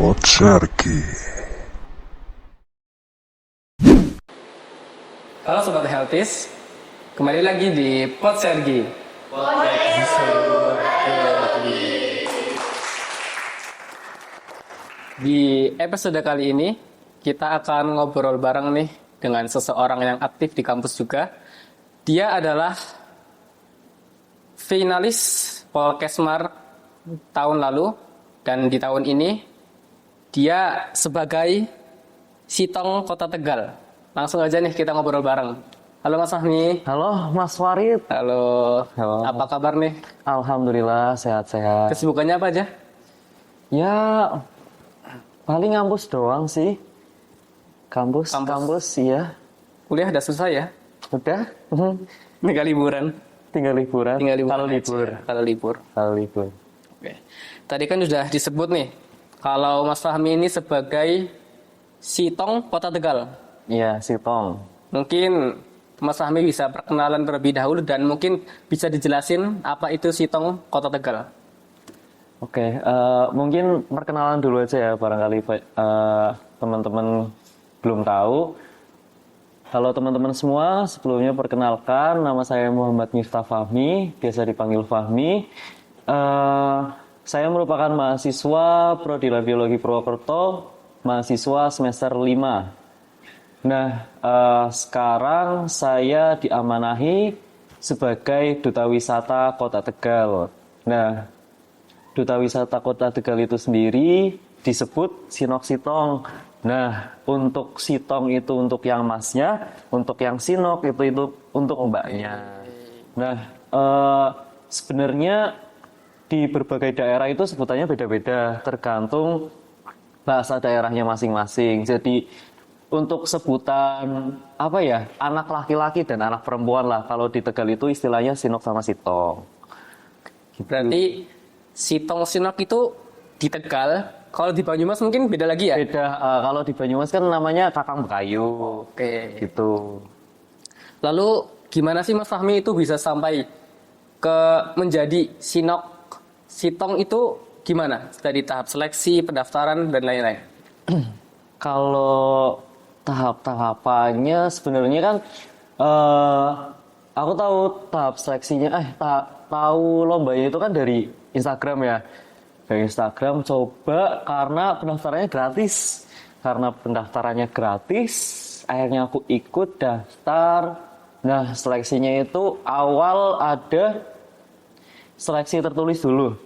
Podsergi. Halo Sobat Healthies, kembali lagi di Podsergi. Di episode kali ini, kita akan ngobrol bareng nih dengan seseorang yang aktif di kampus juga. Dia adalah finalis Polkesmar tahun lalu, dan di tahun ini dia sebagai Sitong Kota Tegal. Langsung aja nih kita ngobrol bareng. Halo Mas Fahmi. Halo Mas Farid. Halo. Halo. Apa kabar nih? Alhamdulillah sehat-sehat. Kesibukannya apa aja? Ya paling ngampus doang sih. Kampus. Iya. Kuliah udah selesai ya? Udah. Tinggal liburan. Tinggal liburan. Kalau libur. Kalau libur. Oke. Tadi kan sudah disebut nih, kalau Mas Fahmi ini sebagai Sitong Kota Tegal. Iya, Sitong. Mungkin Mas Fahmi bisa perkenalan terlebih dahulu dan mungkin bisa dijelasin apa itu Sitong Kota Tegal. Oke, mungkin perkenalan dulu aja ya, barangkali teman-teman belum tahu. Halo teman-teman semua, sebelumnya perkenalkan, nama saya Muhammad Miftah Fahmi, biasa dipanggil Fahmi. Saya merupakan mahasiswa Prodi Biologi Purwokerto, mahasiswa semester 5. Nah, sekarang saya diamanahi sebagai Duta Wisata Kota Tegal. Nah, Duta Wisata Kota Tegal itu sendiri disebut Sinok Sitong. Nah, untuk Sitong itu untuk yang masnya, untuk yang Sinok itu untuk mbaknya. Nah, sebenarnya di berbagai daerah itu sebutannya beda-beda, tergantung bahasa daerahnya masing-masing. Jadi untuk sebutan apa ya, anak laki-laki dan anak perempuan lah. Kalau di Tegal itu istilahnya Sinok sama Sitong. Berarti Sitong Sinok itu di Tegal. Kalau di Banyumas mungkin beda lagi ya? Beda. Kalau di Banyumas kan namanya Kakang Bekayu. Oke. Gitu. Lalu gimana sih Mas Fahmi itu bisa sampai ke menjadi Sinok Sitong itu gimana? Dari tahap seleksi, pendaftaran dan lain-lain. Kalau tahap-tahapannya sebenarnya kan aku tahu tahap seleksinya tahu lombanya itu kan dari Instagram ya. Dari Instagram coba karena pendaftarannya gratis. Karena pendaftarannya gratis, akhirnya aku ikut daftar. Nah, seleksinya itu awal ada seleksi tertulis dulu.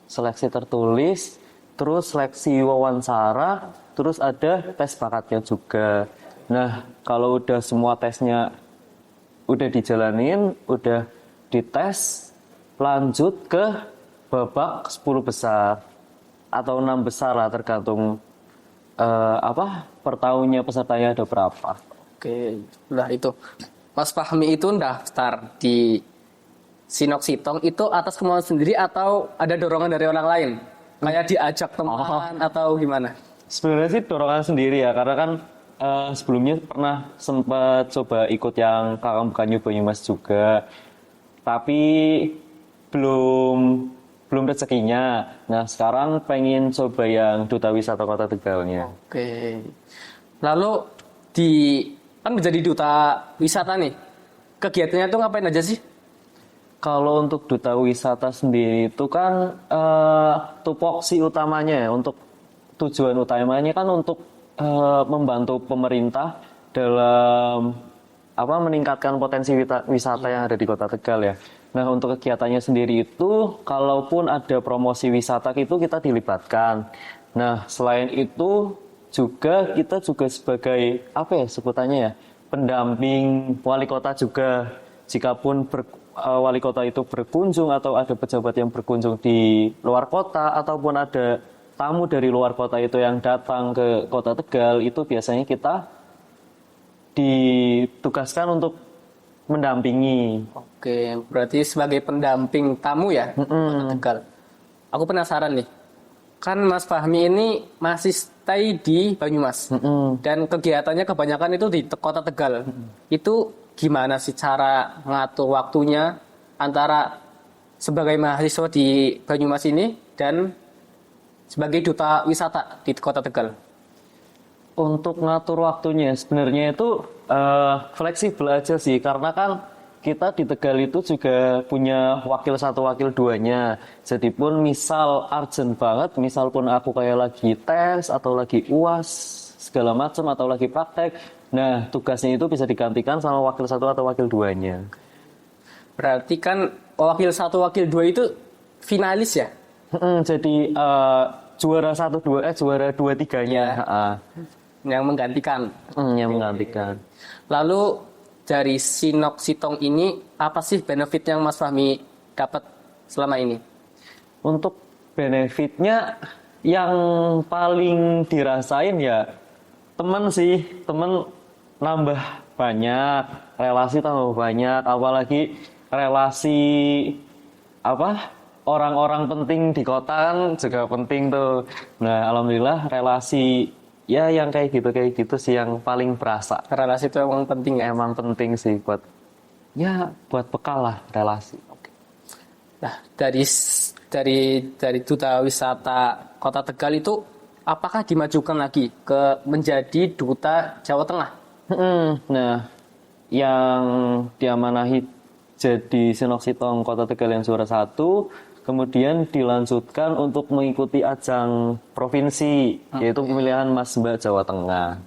Seleksi tertulis, terus seleksi wawancara, terus ada tes bakatnya juga. Nah, kalau udah semua tesnya udah dijalanin, udah dites, lanjut ke babak 10 besar atau 6 besar lah, tergantung per tahunnya pesertanya ada berapa. Oke, nah itu. Mas Fahmi itu daftar di Sinok Sitong itu atas kemauan sendiri atau ada dorongan dari orang lain? Kayak diajak teman atau gimana? Sebenarnya sih dorongan sendiri ya, karena kan sebelumnya pernah sempat coba ikut yang Kakang Bekayu Banyumas juga, tapi belum rezekinya. Nah, sekarang pengen coba yang Duta Wisata Kota Tegalnya. Oke. Lalu kan menjadi duta wisata nih, kegiatannya tuh ngapain aja sih? Kalau untuk Duta Wisata sendiri itu kan tupoksi utamanya ya, untuk tujuan utamanya kan untuk membantu pemerintah dalam meningkatkan potensi wisata yang ada di Kota Tegal ya. Nah, untuk kegiatannya sendiri itu, kalaupun ada promosi wisata itu kita dilibatkan. Nah, selain itu kita juga sebagai sebutannya ya, pendamping wali kota juga. Jikapun wali kota itu berkunjung atau ada pejabat yang berkunjung di luar kota ataupun ada tamu dari luar kota itu yang datang ke Kota Tegal, itu biasanya kita ditugaskan untuk mendampingi. Oke, berarti sebagai pendamping tamu ya, Kota Tegal. Aku penasaran nih, kan Mas Fahmi ini masih stay di Banyumas, dan kegiatannya kebanyakan itu di Kota Tegal. Itu gimana sih cara ngatur waktunya antara sebagai mahasiswa di Banyumas ini dan sebagai duta wisata di Kota Tegal? Untuk ngatur waktunya sebenarnya itu fleksibel aja sih, karena kan kita di Tegal itu juga punya wakil satu wakil duanya. Jadi pun misal urgent banget, misal pun aku kayak lagi tes atau lagi UAS segala macam atau lagi praktek, nah tugasnya itu bisa digantikan sama wakil satu atau wakil duanya. Berarti kan wakil satu wakil dua itu finalis ya? Jadi juara satu dua juara dua tiganya. Yang menggantikan. Yang menggantikan. Lalu dari Sinok Sitong ini apa sih benefit yang Mas Fahmi dapat selama ini? Untuk benefitnya yang paling dirasain ya temen sih, temen nambah banyak, relasi tambah banyak, apalagi relasi orang-orang penting di kota kan juga penting tuh. Nah, alhamdulillah relasi ya yang kayak gitu sih yang paling berasa. Relasi itu emang penting ya? Emang penting sih buat bekal lah relasi. Nah, dari duta wisata Kota Tegal itu apakah dimajukan lagi ke menjadi duta Jawa Tengah? Nah, yang diamanahi jadi Sinok Sitong Kota Tegal yang juara 1, kemudian dilanjutkan untuk mengikuti ajang provinsi, yaitu pemilihan Mas Mbak Jawa Tengah.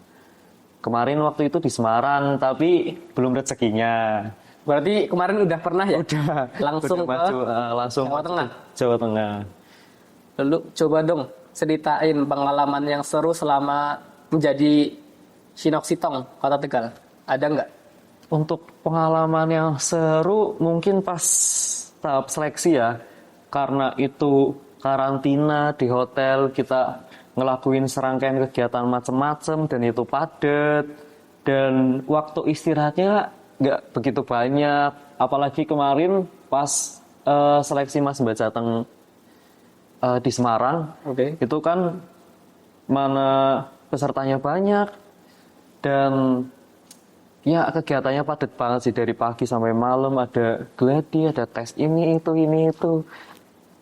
Kemarin waktu itu di Semarang, tapi belum rezekinya. Berarti kemarin udah pernah ya? Udah Langsung udah maju, langsung Jawa Tengah. Jawa Tengah. Lalu coba dong ceritain pengalaman yang seru selama menjadi Sinok Sitong Kota Tegal. Ada nggak? Untuk pengalaman yang seru mungkin pas tahap seleksi ya. Karena itu karantina di hotel, kita ngelakuin serangkaian kegiatan macam-macam dan itu padat, dan waktu istirahatnya nggak begitu banyak. Apalagi kemarin pas seleksi Mas Mbak Jateng di Semarang, itu kan mana pesertanya banyak dan ya kegiatannya padat banget sih, dari pagi sampai malam, ada gladi, ada tes ini itu.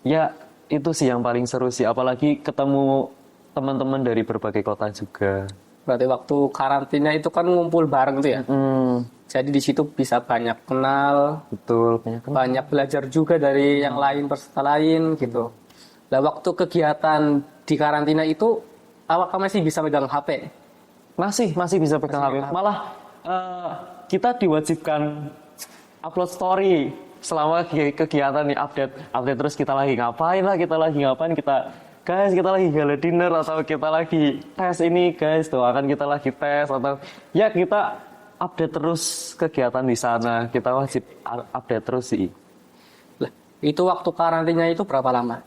Ya, itu sih yang paling seru sih. Apalagi ketemu teman-teman dari berbagai kota juga. Berarti waktu karantina itu kan ngumpul bareng tuh ya? Jadi di situ bisa banyak kenal. Betul, banyak belajar juga dari yang lain, peserta lain gitu. Nah, waktu kegiatan di karantina itu, apakah masih bisa megang HP? Masih bisa pegang HP. Malah kita diwajibkan upload story selama kegiatan nih, update terus kita lagi ngapain, kita lagi gala dinner atau kita lagi tes ini guys, doakan kita lagi tes, atau ya kita update terus kegiatan di sana, kita wajib update terus sih. Lah, itu waktu karantina itu berapa lama?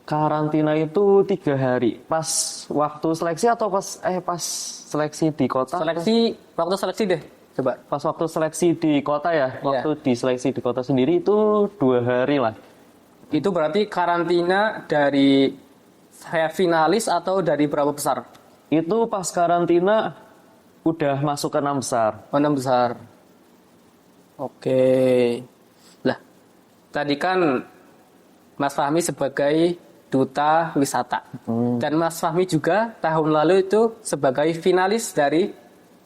Karantina itu 3 hari. Pas waktu seleksi atau pas seleksi di kota? Waktu seleksi deh. Coba. Pas waktu seleksi di kota ya? Waktu di seleksi di kota sendiri itu 2 hari lah. Itu berarti karantina dari finalis atau dari berapa besar? Itu pas karantina udah masuk ke 6 besar. 6 besar. Oke. Lah, tadi kan Mas Fahmi sebagai duta wisata. Dan Mas Fahmi juga tahun lalu itu sebagai finalis dari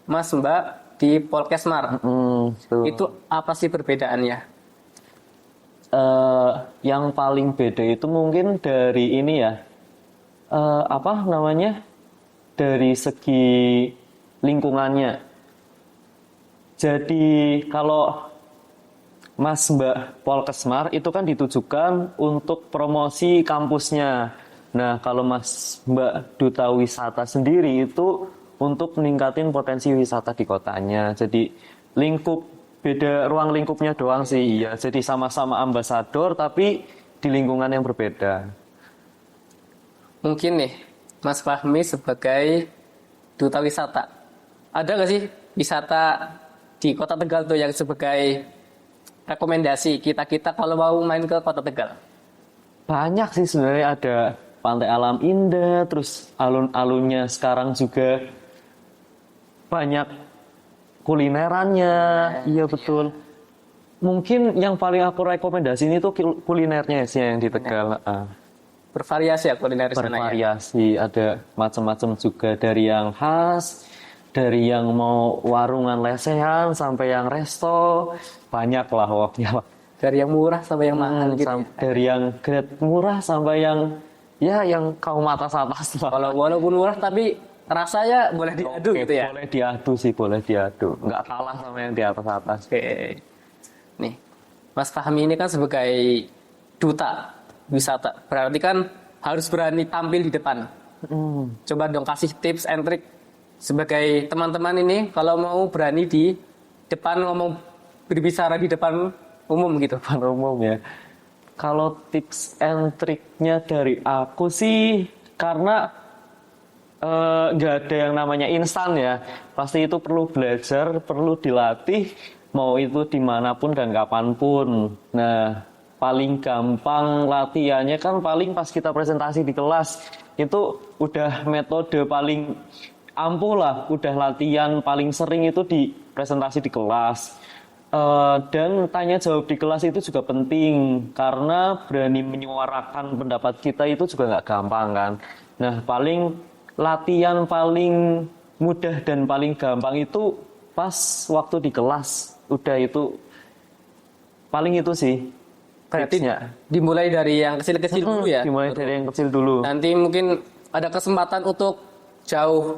Mas Mbak di Polkesmar. Itu apa sih perbedaannya? Yang paling beda itu mungkin dari ini ya, dari segi lingkungannya. Jadi kalau Mas Mbak Polkesmar itu kan ditujukan untuk promosi kampusnya. Nah, kalau Mas Mbak Duta Wisata sendiri itu untuk meningkatin potensi wisata di kotanya. Jadi beda ruang lingkupnya doang sih. Iya, jadi sama-sama ambasador tapi di lingkungan yang berbeda. Mungkin nih, Mas Fahmi sebagai duta wisata, ada nggak sih wisata di Kota Tegal tuh yang sebagai rekomendasi kita kalau mau main ke Kota Tegal? Banyak sih sebenarnya, ada Pantai Alam Indah, terus alun-alunnya sekarang juga banyak kulinerannya. Iya betul. Mungkin yang paling aku rekomendasi ini tuh kulinernya sih yang di Tegal. bervariasi ya kuliner di sana ya. Bervariasi, ada macam-macam juga, dari yang khas, dari yang mau warungan lesehan sampai yang resto, banyak lah pokoknya. Dari yang murah sampai yang mahal gitu. Dari yang grade murah sampai yang ya yang kaum atas atas lah. Kalau walaupun murah tapi rasanya boleh diadu gitu ya. Boleh diadu sih, boleh diadu. Nggak kalah sama yang di atas atas. Oke. Nih, Mas Fahmi ini kan sebagai duta wisata. Berarti kan harus berani tampil di depan. Coba dong kasih tips and trick sebagai teman-teman ini kalau mau berani di depan ngomong berbicara di depan umum gitu. Depan umum ya. Kalau tips and triknya dari aku sih, karena nggak ada yang namanya instan ya. Pasti itu perlu belajar, perlu dilatih, mau itu dimanapun dan kapanpun. Nah, paling gampang latihannya kan paling pas kita presentasi di kelas. Itu udah metode paling ampuh lah, udah latihan paling sering itu di presentasi di kelas. Dan tanya jawab di kelas itu juga penting, karena berani menyuarakan pendapat kita itu juga nggak gampang kan. Nah, paling latihan paling mudah dan paling gampang itu pas waktu di kelas. Udah itu paling itu sih. Berarti tipsnya. dimulai dari yang kecil-kecil dulu ya. Dimulai dari yang kecil dulu. Nanti mungkin ada kesempatan untuk jauh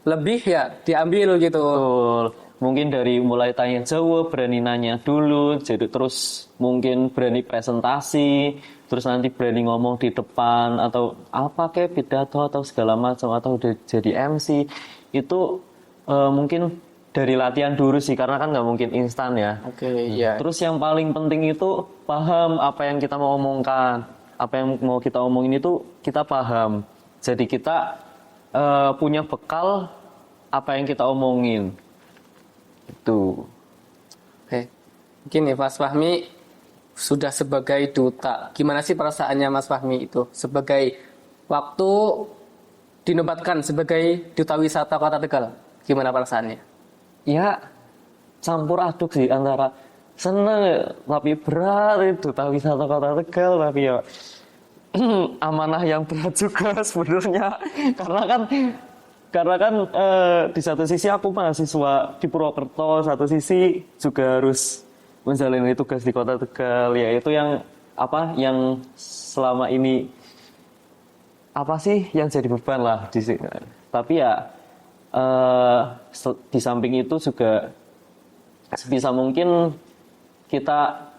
lebih ya diambil gitu. Betul. Mungkin dari mulai tanya jawab, berani nanya dulu, jadi terus mungkin berani presentasi, terus nanti berani ngomong di depan atau apa kayak pidato atau segala macam, atau udah jadi MC. Itu mungkin dari latihan dulu sih, karena kan nggak mungkin instan ya. Oke, iya. Terus yang paling penting itu paham apa yang kita mau omongkan, apa yang mau kita omongin itu kita paham. Jadi kita punya bekal apa yang kita omongin. Itu. Oke. Mungkin nih Mas Fahmi sudah sebagai duta. Gimana sih perasaannya Mas Fahmi itu sebagai waktu dinobatkan sebagai duta wisata Kota Tegal? Gimana perasaannya? Ya campur aduk sih, antara seneng tapi berat itu duta wisata Kota Tegal, tapi ya amanah yang berat juga sebenarnya, karena kan di satu sisi aku mahasiswa di Purwokerto, satu sisi juga harus menjalani tugas di Kota Tegal, ya itu yang selama ini apa sih yang jadi beban lah di sini. Tapi ya di samping itu juga sebisa mungkin kita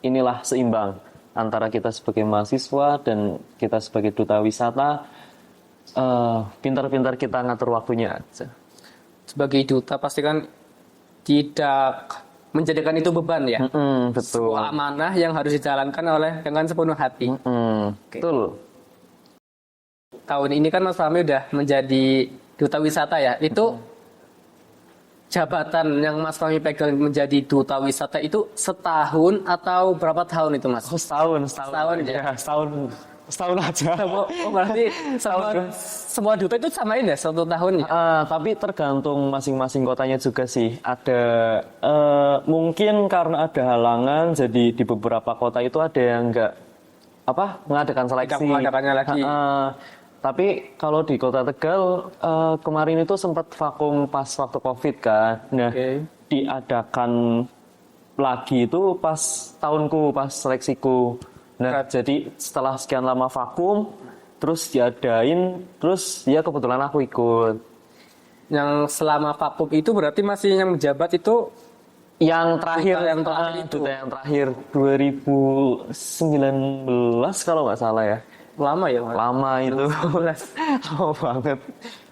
inilah seimbang antara kita sebagai mahasiswa dan kita sebagai duta wisata. Pintar-pintar kita ngatur waktunya aja. Sebagai duta pasti kan tidak menjadikan itu beban ya. Betul. Sebuah amanah yang harus dijalankan dengan sepenuh hati. Betul. Tahun ini kan Mas Fahmi udah menjadi duta wisata ya. Itu jabatan yang Mas Fahmi pegang menjadi duta wisata itu setahun atau berapa tahun itu Mas? Oh, setahun ya. Setahun aja. Oh, berarti semua duta itu samain ya 1 tahun ya? Tapi tergantung masing-masing kotanya juga sih. Ada mungkin karena ada halangan, jadi di beberapa kota itu ada yang nggak mengadakan seleksi. Mengadakannya lagi. Tapi kalau di Kota Tegal kemarin itu sempat vakum pas waktu COVID kan. Nah, diadakan lagi itu pas tahunku, pas seleksiku. Nah, jadi setelah sekian lama vakum, terus diadain, terus ya kebetulan aku ikut. Yang selama vakum itu berarti masih yang menjabat itu yang terakhir, yang terakhir 2019 kalau nggak salah ya. Lama ya? Lama itu. Lama banget.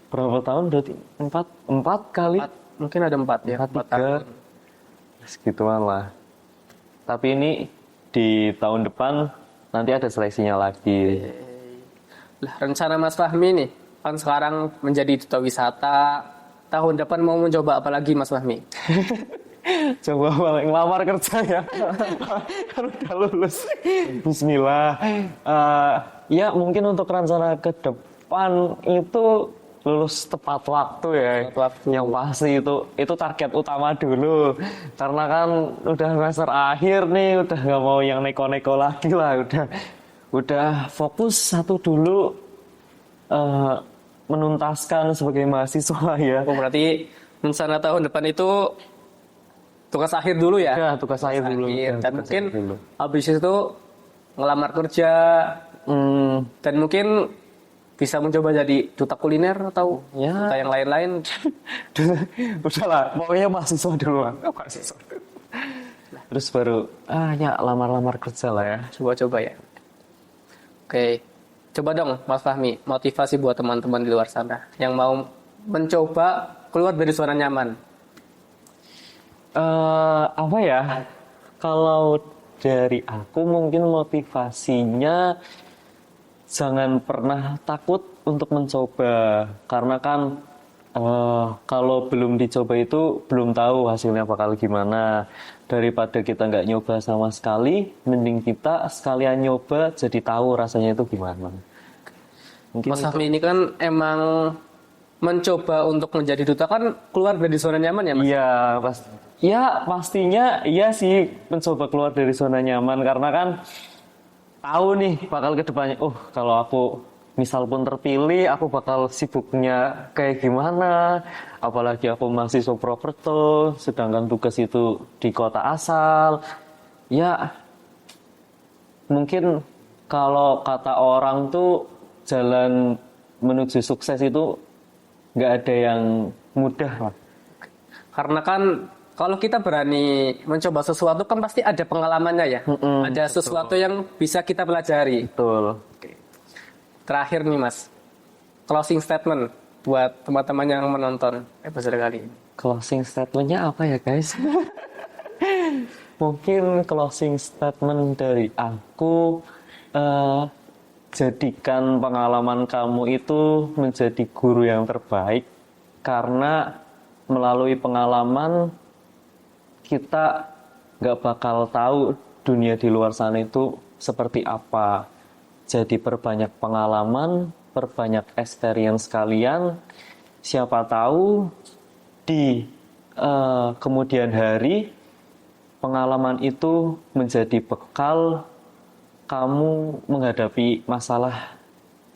Berapa tahun berarti? 4 kali? Mungkin ada 4 ya. 4 tahun. Segituan lah. Tapi ini di tahun depan nanti ada seleksinya lagi. Lah, rencana Mas Fahmi nih, kan sekarang menjadi duta wisata, tahun depan mau mencoba apa lagi Mas Fahmi? Coba ngelamar kerja ya. Kan udah lulus. Bismillah. Ya mungkin untuk rencana ke depan itu lulus tepat waktu ya. Yang pasti itu target utama dulu. Karena kan udah semester akhir nih, udah nggak mau yang neko-neko lagi lah. udah fokus satu dulu menuntaskan sebagai mahasiswa ya. Oh, berarti rencana tahun depan itu tugas akhir dulu ya? Ya, tugas akhir dulu. Akhir. Ya, Dan tugas mungkin akhir dulu. habis itu ngelamar kerja dan mungkin bisa mencoba jadi duta kuliner atau Ya. duta yang lain-lain. Udahlah, pokoknya mahasiswa dulu lah. Mahasiswa. Terus baru ya lamar-lamar kerja lah ya. Coba-coba ya. Oke. Coba dong Mas Fahmi, motivasi buat teman-teman di luar sana yang mau mencoba keluar dari zona nyaman. Apa ya? Kalau dari aku mungkin motivasinya jangan pernah takut untuk mencoba, karena kan kalau belum dicoba itu belum tahu hasilnya bakal gimana. Daripada kita nggak nyoba sama sekali, mending kita sekalian nyoba jadi tahu rasanya itu gimana. Mungkin Mas Fahmi ini kan emang mencoba untuk menjadi duta kan keluar dari zona nyaman ya Mas? Iya, pastinya iya sih mencoba keluar dari zona nyaman, karena kan tahu nih bakal ke depannya. Kalau aku misal pun terpilih, aku bakal sibuknya kayak gimana. Apalagi aku mahasiswa Prokerto, sedangkan tugas itu di kota asal. Ya, mungkin kalau kata orang tuh jalan menuju sukses itu nggak ada yang mudah lah. Karena kan kalau kita berani mencoba sesuatu kan pasti ada pengalamannya ya. Ada sesuatu yang bisa kita pelajari. Betul. Terakhir nih Mas, closing statement buat teman-teman yang menonton episode kali ini. Closing statementnya apa ya guys? Mungkin closing statement dari aku, jadikan pengalaman kamu itu menjadi guru yang terbaik, karena melalui pengalaman kita nggak bakal tahu dunia di luar sana itu seperti apa. Jadi perbanyak pengalaman, perbanyak experience kalian. Siapa tahu di kemudian hari pengalaman itu menjadi bekal kamu menghadapi masalah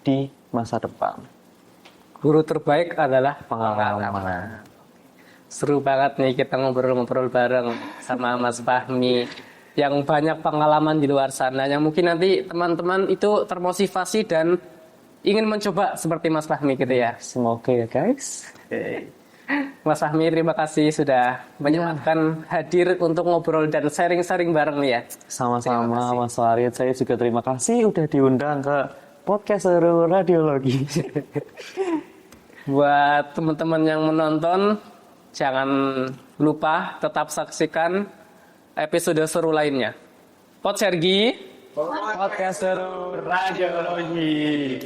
di masa depan. Guru terbaik adalah Pengalaman. Seru banget nih kita ngobrol-ngobrol bareng sama Mas Fahmi yang banyak pengalaman di luar sana, yang mungkin nanti teman-teman itu termotivasi dan ingin mencoba seperti Mas Fahmi gitu ya. Semoga ya guys. Mas Fahmi, terima kasih sudah menyempatkan hadir untuk ngobrol dan sharing-sharing bareng nih ya. Sama-sama Mas Warid, saya juga terima kasih udah diundang ke podcast Seru Radiologi. Buat teman-teman yang menonton, jangan lupa tetap saksikan episode seru lainnya. Pod Sergi, podcast Seru Radiologi.